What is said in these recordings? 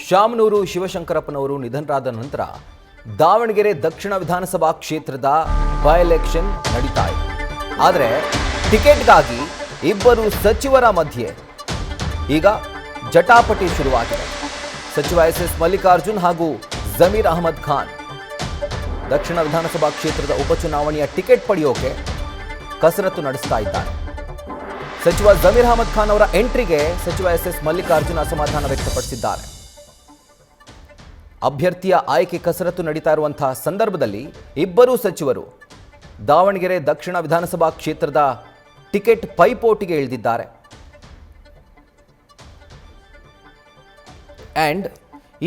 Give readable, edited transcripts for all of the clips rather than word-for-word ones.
ಶಾಮನೂರು ಶಿವಶಂಕರಪ್ಪನವರು ನಿಧನರಾದ ನಂತರ ದಾವಣಗೆರೆ ದಕ್ಷಿಣ ವಿಧಾನಸಭಾ ಕ್ಷೇತ್ರದ ಬೈ ಎಲೆಕ್ಷನ್ ನಡೀತಾ ಇದೆ. ಆದರೆ ಟಿಕೆಟ್ಗಾಗಿ ಇಬ್ಬರು ಸಚಿವರ ಮಧ್ಯೆ ಈಗ ಜಟಾಪಟಿ ಶುರುವಾಗಿದೆ. ಸಚಿವ ಎಸ್ ಮಲ್ಲಿಕಾರ್ಜುನ್ ಹಾಗೂ ಜಮೀರ್ ಅಹಮದ್ ಖಾನ್ ದಕ್ಷಿಣ ವಿಧಾನಸಭಾ ಕ್ಷೇತ್ರದ ಉಪಚುನಾವಣೆಯ ಟಿಕೆಟ್ ಪಡೆಯೋಕೆ ಕಸರತ್ತು ನಡೆಸ್ತಾ ಇದ್ದಾರೆ. ಸಚಿವ ಜಮೀರ್ ಅಹಮದ್ ಖಾನ್ ಅವರ ಎಂಟ್ರಿಗೆ ಸಚಿವ ಎಸ್ ಮಲ್ಲಿಕಾರ್ಜುನ್ ಅಸಮಾಧಾನ ವ್ಯಕ್ತಪಡಿಸಿದ್ದಾರೆ. ಅಭ್ಯರ್ಥಿಯ ಆಯ್ಕೆ ಕಸರತ್ತು ನಡೀತಾ ಇರುವಂತಹ ಸಂದರ್ಭದಲ್ಲಿ ಇಬ್ಬರೂ ಸಚಿವರು ದಾವಣಗೆರೆ ದಕ್ಷಿಣ ವಿಧಾನಸಭಾ ಕ್ಷೇತ್ರದ ಟಿಕೆಟ್ ಪೈಪೋಟಿಗೆ ಇಳಿದಿದ್ದಾರೆ. ಅಂಡ್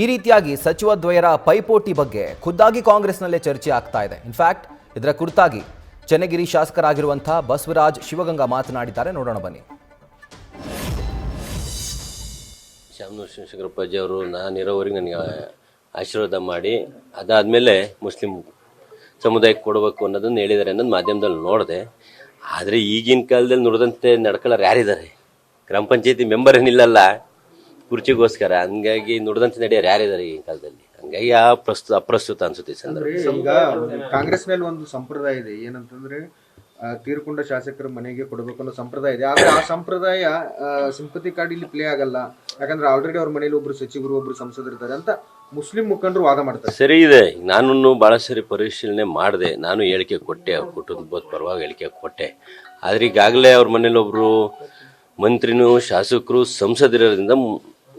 ಈ ರೀತಿಯಾಗಿ ಸಚಿವ ದ್ವಯರ ಪೈಪೋಟಿ ಬಗ್ಗೆ ಖುದ್ದಾಗಿ ಕಾಂಗ್ರೆಸ್ನಲ್ಲೇ ಚರ್ಚೆ ಆಗ್ತಾ ಇದೆ. ಇನ್ಫ್ಯಾಕ್ಟ್ ಇದರ ಕುರಿತಾಗಿ ಚನ್ನಗಿರಿ ಶಾಸಕರಾಗಿರುವಂತಹ ಬಸವರಾಜ್ ಶಿವಗಂಗಾ ಮಾತನಾಡಿದ್ದಾರೆ. ನೋಡೋಣ ಬನ್ನಿ. ಶಾಮನೂರು ಶಿವಶಂಕರಪ್ಪಾಜಿ ಅವರು ನಾನಿರೋವರೆಗೆ ನನಗೆ ಆಶೀರ್ವಾದ ಮಾಡಿ ಅದಾದಮೇಲೆ ಮುಸ್ಲಿಂ ಸಮುದಾಯಕ್ಕೆ ಕೊಡಬೇಕು ಅನ್ನೋದನ್ನು ಹೇಳಿದ್ದಾರೆ ಅನ್ನೋದು ಮಾಧ್ಯಮದಲ್ಲಿ ನೋಡಿದೆ. ಆದರೆ ಈಗಿನ ಕಾಲದಲ್ಲಿ ನುಡಿದಂತೆ ನಡ್ಕೊಳ್ಳೋರು ಯಾರಿದ್ದಾರೆ? ಗ್ರಾಮ ಪಂಚಾಯತಿ ಮೆಂಬರ್ ಏನಿಲ್ಲಲ್ಲ ಕುರ್ಚಿಗೋಸ್ಕರ, ಹಂಗಾಗಿ ನುಡಿದಂತೆ ನಡೆಯೋರು ಯಾರಿದ್ದಾರೆ ಈಗಿನ ಕಾಲದಲ್ಲಿ? ಹಂಗಾಗಿ ಅಪ್ರಸ್ತುತ ಅನ್ಸುತ್ತೆ ಸಂದರ್ಭ. ಈಗ ಕಾಂಗ್ರೆಸ್ನಲ್ಲಿ ಒಂದು ಸಂಪ್ರದಾಯ ಇದೆ, ಏನಂತಂದ್ರೆ ತೀರ್ಕೊಂಡ ಶಾಸಕರ ಮನೆಗೆ ಕೊಡಬೇಕು ಅನ್ನೋ ಸಂಪ್ರದಾಯ ಇದೆ. ಆದ್ರೆ ಆ ಸಂಪ್ರದಾಯ ಸಿಂಪತಿ ಕಾರ್ಡ್ ಇಲ್ಲಿ ಪ್ಲೇ ಆಗಲ್ಲ. ಯಾಕಂದ್ರೆ ಆಲ್ರೆಡಿ ಅವ್ರ ಮನೇಲಿ ಒಬ್ರು ಸಚಿವರು ಒಬ್ರು ಸಂಸದರಿದ್ದಾರೆ ಅಂತ ಮುಸ್ಲಿಂ ಮುಖಂಡರು ವಾದ ಮಾಡ್ತಾರೆ. ಸರಿ ಇದೆ, ನಾನು ಬಹಳ ಸರಿ ಪರಿಶೀಲನೆ ಮಾಡಿದೆ. ನಾನು ಹೇಳಿಕೆ ಕೊಟ್ಟೆ, ಅವ್ರ ಕುಟುಂಬದ ಪರವಾಗಿ ಹೇಳಿಕೆ ಕೊಟ್ಟೆ. ಆದ್ರೆ ಈಗಾಗಲೇ ಅವ್ರ ಮನೇಲಿ ಒಬ್ರು ಮಂತ್ರಿನೂ ಶಾಸಕರು ಸಂಸದರಿಂದ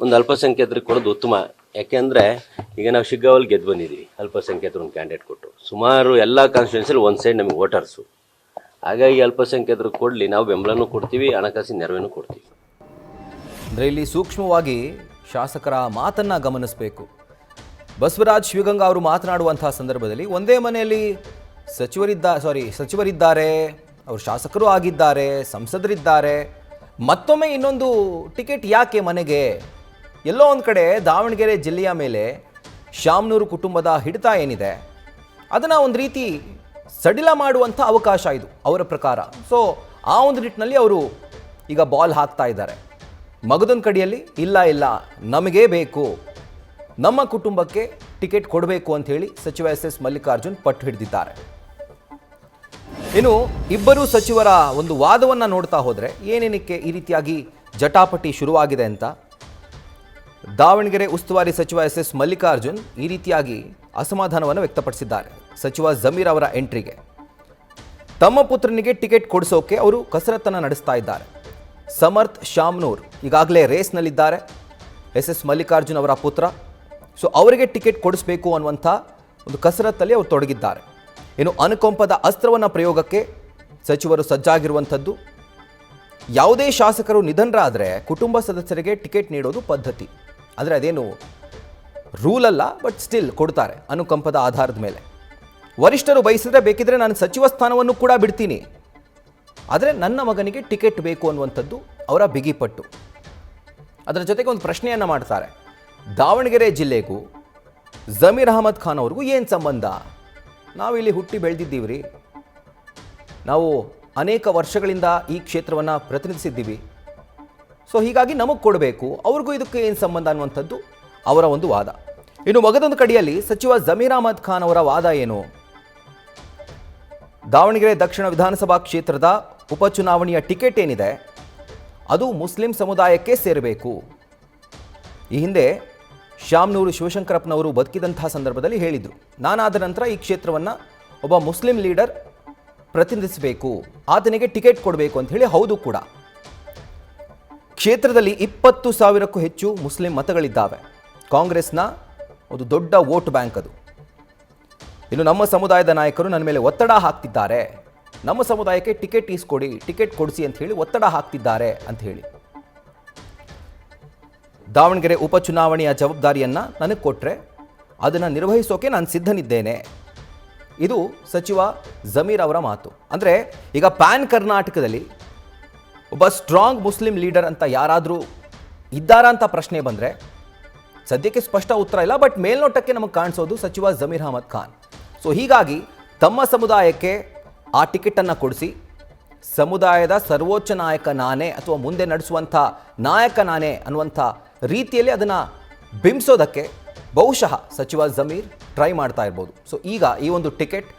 ಒಂದು ಅಲ್ಪಸಂಖ್ಯಾತರಿಗೆ ಕೊಡೋದು ಉತ್ತಮ. ಯಾಕೆಂದ್ರೆ ಈಗ ನಾವು ಶಿಗ್ಗಾವಲ್ಲಿ ಗೆದ್ದು ಬಂದಿದ್ದೀವಿ, ಅಲ್ಪಸಂಖ್ಯಾತರು ಒಂದು ಕ್ಯಾಂಡಿಡೇಟ್ ಕೊಟ್ಟರು. ಸುಮಾರು ಎಲ್ಲ ಕಾನ್ಸ್ಟಿಟ್ಯೂನ್ಸಿಯಲ್ಲಿ ಒಂದು ಸೈಡ್ ನಮಗೆ ವೋಟರ್ಸು. ಹಾಗಾಗಿ ಅಲ್ಪಸಂಖ್ಯಾತರು ಕೊಡಲಿ, ನಾವು ಬೆಂಬಲನೂ ಕೊಡ್ತೀವಿ, ಹಣಕಾಸಿನ ನೆರವೇನೂ ಕೊಡ್ತೀವಿ. ಅಂದರೆ ಇಲ್ಲಿ ಸೂಕ್ಷ್ಮವಾಗಿ ಶಾಸಕರ ಮಾತನ್ನ ಗಮನಿಸಬೇಕು. ಬಸವರಾಜ್ ಶಿವಗಂಗಾ ಅವರು ಮಾತನಾಡುವಂತಹ ಸಂದರ್ಭದಲ್ಲಿ ಒಂದೇ ಮನೆಯಲ್ಲಿ ಸಚಿವರಿದ್ದಾರೆ, ಅವರು ಶಾಸಕರು ಆಗಿದ್ದಾರೆ, ಸಂಸದರಿದ್ದಾರೆ, ಮತ್ತೊಮ್ಮೆ ಇನ್ನೊಂದು ಟಿಕೆಟ್ ಯಾಕೆ ಮನೆಗೆ? ಎಲ್ಲೋ ಒಂದು ಕಡೆ ದಾವಣಗೆರೆ ಜಿಲ್ಲೆಯ ಮೇಲೆ ಶಾಮನೂರು ಕುಟುಂಬದ ಹಿಡಿತ ಏನಿದೆ ಅದನ್ನು ಒಂದು ರೀತಿ ಸಡಿಲ ಮಾಡುವಂಥ ಅವಕಾಶ ಇದು ಅವರ ಪ್ರಕಾರ. ಸೊ ಆ ಒಂದು ನಿಟ್ಟಿನಲ್ಲಿ ಅವರು ಈಗ ಬಾಲ್ ಹಾಕ್ತಾ ಇದ್ದಾರೆ. ಮಗದೊಂದು ಕಡೆಯಲ್ಲಿ ಇಲ್ಲ ನಮಗೇ ಬೇಕು, ನಮ್ಮ ಕುಟುಂಬಕ್ಕೆ ಟಿಕೆಟ್ ಕೊಡಬೇಕು ಅಂತ ಹೇಳಿ ಸಚಿವ ಎಸ್ ಮಲ್ಲಿಕಾರ್ಜುನ್ ಪಟ್ಟು ಹಿಡಿದಿದ್ದಾರೆ. ಇನ್ನು ಇಬ್ಬರು ಸಚಿವರ ಒಂದು ವಾದವನ್ನು ನೋಡ್ತಾ ಹೋದರೆ ಏನೇನಕ್ಕೆ ಈ ರೀತಿಯಾಗಿ ಜಟಾಪಟಿ ಶುರುವಾಗಿದೆ ಅಂತ ದಾವಣಗೆರೆ ಉಸ್ತುವಾರಿ ಸಚಿವ ಎಸ್ ಮಲ್ಲಿಕಾರ್ಜುನ್ ಈ ರೀತಿಯಾಗಿ ಅಸಮಾಧಾನವನ್ನು ವ್ಯಕ್ತಪಡಿಸಿದ್ದಾರೆ. ಸಚಿವ ಜಮೀರ್ ಅವರ ಎಂಟ್ರಿಗೆ ತಮ್ಮ ಪುತ್ರನಿಗೆ ಟಿಕೆಟ್ ಕೊಡಿಸೋಕೆ ಅವರು ಕಸರತ್ತನ್ನು ನಡೆಸ್ತಾ ಇದ್ದಾರೆ. ಸಮರ್ಥ್ ಶಾಮನೂರ್ ಈಗಾಗಲೇ ರೇಸ್ನಲ್ಲಿದ್ದಾರೆ, ಎಸ್ ಮಲ್ಲಿಕಾರ್ಜುನ್ ಅವರ ಪುತ್ರ. ಸೊ ಅವರಿಗೆ ಟಿಕೆಟ್ ಕೊಡಿಸಬೇಕು ಅನ್ನುವಂಥ ಒಂದು ಕಸರತ್ತಲ್ಲಿ ಅವರು ತೊಡಗಿದ್ದಾರೆ. ಇನ್ನು ಅನುಕಂಪದ ಅಸ್ತ್ರವನ್ನು ಪ್ರಯೋಗಕ್ಕೆ ಸಚಿವರು ಸಜ್ಜಾಗಿರುವಂಥದ್ದು. ಯಾವುದೇ ಶಾಸಕರು ನಿಧನರಾದರೆ ಕುಟುಂಬ ಸದಸ್ಯರಿಗೆ ಟಿಕೆಟ್ ನೀಡೋದು ಪದ್ಧತಿ. ಅಂದರೆ ಅದೇನು ರೂಲ್ ಅಲ್ಲ, ಬಟ್ ಸ್ಟಿಲ್ ಕೊಡ್ತಾರೆ ಅನುಕಂಪದ ಆಧಾರದ ಮೇಲೆ. ವರಿಷ್ಠರು ಬಯಸಿದ್ರೆ ಬೇಕಿದ್ರೆ ನಾನು ಸಚಿವ ಸ್ಥಾನವನ್ನು ಕೂಡ ಬಿಡ್ತೀನಿ, ಆದರೆ ನನ್ನ ಮಗನಿಗೆ ಟಿಕೆಟ್ ಬೇಕು ಅನ್ನುವಂಥದ್ದು ಅವರ ಬಿಗಿಪಟ್ಟು. ಅದರ ಜೊತೆಗೆ ಒಂದು ಪ್ರಶ್ನೆಯನ್ನು ಮಾಡ್ತಾರೆ, ದಾವಣಗೆರೆ ಜಿಲ್ಲೆಗೂ ಜಮೀರ್ ಅಹಮದ್ ಖಾನ್ ಅವ್ರಿಗೂ ಏನು ಸಂಬಂಧ? ನಾವಿಲ್ಲಿ ಹುಟ್ಟಿ ಬೆಳೆದಿದ್ದೀವಿ, ನಾವು ಅನೇಕ ವರ್ಷಗಳಿಂದ ಈ ಕ್ಷೇತ್ರವನ್ನು ಪ್ರತಿನಿಧಿಸಿದ್ದೀವಿ. ಸೊ ಹೀಗಾಗಿ ನಮಗೆ ಕೊಡಬೇಕು, ಅವ್ರಿಗೂ ಇದಕ್ಕೆ ಏನು ಸಂಬಂಧ ಅನ್ನುವಂಥದ್ದು ಅವರ ಒಂದು ವಾದ. ಇನ್ನು ಮಗದೊಂದು ಕಡೆಯಲ್ಲಿ ಸಚಿವ ಜಮೀರ್ ಅಹಮದ್ ಖಾನ್ ಅವರ ವಾದ ಏನು? ದಾವಣಗೆರೆ ದಕ್ಷಿಣ ವಿಧಾನಸಭಾ ಕ್ಷೇತ್ರದ ಉಪಚುನಾವಣೆಯ ಟಿಕೆಟ್ ಏನಿದೆ ಅದು ಮುಸ್ಲಿಂ ಸಮುದಾಯಕ್ಕೆ ಸೇರಬೇಕು. ಈ ಹಿಂದೆ ಶಾಮನೂರು ಶಿವಶಂಕರಪ್ಪನವರು ಬದುಕಿದಂತಹ ಸಂದರ್ಭದಲ್ಲಿ ಹೇಳಿದರು, ನಾನಾದ ನಂತರ ಈ ಕ್ಷೇತ್ರವನ್ನು ಒಬ್ಬ ಮುಸ್ಲಿಂ ಲೀಡರ್ ಪ್ರತಿನಿಧಿಸಬೇಕು, ಆತನಿಗೆ ಟಿಕೆಟ್ ಕೊಡಬೇಕು ಅಂತ ಹೇಳಿ. ಹೌದು ಕೂಡ, ಕ್ಷೇತ್ರದಲ್ಲಿ 20,000ಕ್ಕೂ ಹೆಚ್ಚು ಮುಸ್ಲಿಂ ಮತಗಳಿದ್ದಾವೆ. ಕಾಂಗ್ರೆಸ್ನ ಒಂದು ದೊಡ್ಡ ವೋಟ್ ಬ್ಯಾಂಕ್ ಅದು. ಇನ್ನು ನಮ್ಮ ಸಮುದಾಯದ ನಾಯಕರು ನನ್ನ ಮೇಲೆ ಒತ್ತಡ ಹಾಕ್ತಿದ್ದಾರೆ, ನಮ್ಮ ಸಮುದಾಯಕ್ಕೆ ಟಿಕೆಟ್ ಈಸ್ಕೊಡಿ, ಟಿಕೆಟ್ ಕೊಡಿಸಿ ಅಂತ ಹೇಳಿ ಒತ್ತಡ ಹಾಕ್ತಿದ್ದಾರೆ ಅಂತ ಹೇಳಿ. ದಾವಣಗೆರೆ ಉಪಚುನಾವಣೆಯ ಜವಾಬ್ದಾರಿಯನ್ನು ನನಗೆ ಕೊಟ್ಟರೆ ಅದನ್ನು ನಿರ್ವಹಿಸೋಕೆ ನಾನು ಸಿದ್ಧನಿದ್ದೇನೆ. ಇದು ಸಚಿವ ಜಮೀರ್ ಅವರ ಮಾತು. ಅಂದರೆ ಈಗ ಪ್ಯಾನ್ ಕರ್ನಾಟಕದಲ್ಲಿ ಒಬ್ಬ ಸ್ಟ್ರಾಂಗ್ ಮುಸ್ಲಿಂ ಲೀಡರ್ ಅಂತ ಯಾರಾದರೂ ಇದ್ದಾರಾ ಅಂತ ಪ್ರಶ್ನೆ ಬಂದರೆ ಸದ್ಯಕ್ಕೆ ಸ್ಪಷ್ಟ ಉತ್ತರ ಇಲ್ಲ, ಬಟ್ ಮೇಲ್ನೋಟಕ್ಕೆ ನಮಗೆ ಕಾಣಿಸೋದು ಸಚಿವ ಜಮೀರ್ ಅಹಮದ್ ಖಾನ್. ಸೊ ಹೀಗಾಗಿ ತಮ್ಮ ಸಮುದಾಯಕ್ಕೆ ಆ ಟಿಕೆಟನ್ನು ಕೊಡಿಸಿ ಸಮುದಾಯದ ಸರ್ವೋಚ್ಚ ನಾಯಕ ನಾನೇ ಅಥವಾ ಮುಂದೆ ನಡೆಸುವಂಥ ನಾಯಕ ನಾನೇ ಅನ್ನುವಂಥ ರೀತಿಯಲ್ಲಿ ಅದನ್ನು ಬಿಂಬಿಸೋದಕ್ಕೆ ಬಹುಶಃ ಸಚಿವ ಜಮೀರ್ ಟ್ರೈ ಮಾಡ್ತಾ ಇರ್ಬೋದು. ಸೊ ಈಗ ಈ ಒಂದು ಟಿಕೆಟ್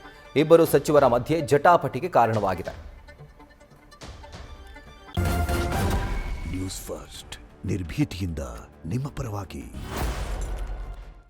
ಇಬ್ಬರು ಸಚಿವರ ಮಧ್ಯೆ ಜಟಾಪಟಿಗೆ ಕಾರಣವಾಗಿದೆ. ನ್ಯೂಸ್ ಫಸ್ಟ್ ನಿರ್ಭೀತಿಯಿಂದ ನಿಮ್ಮ ಪರವಾಗಿ.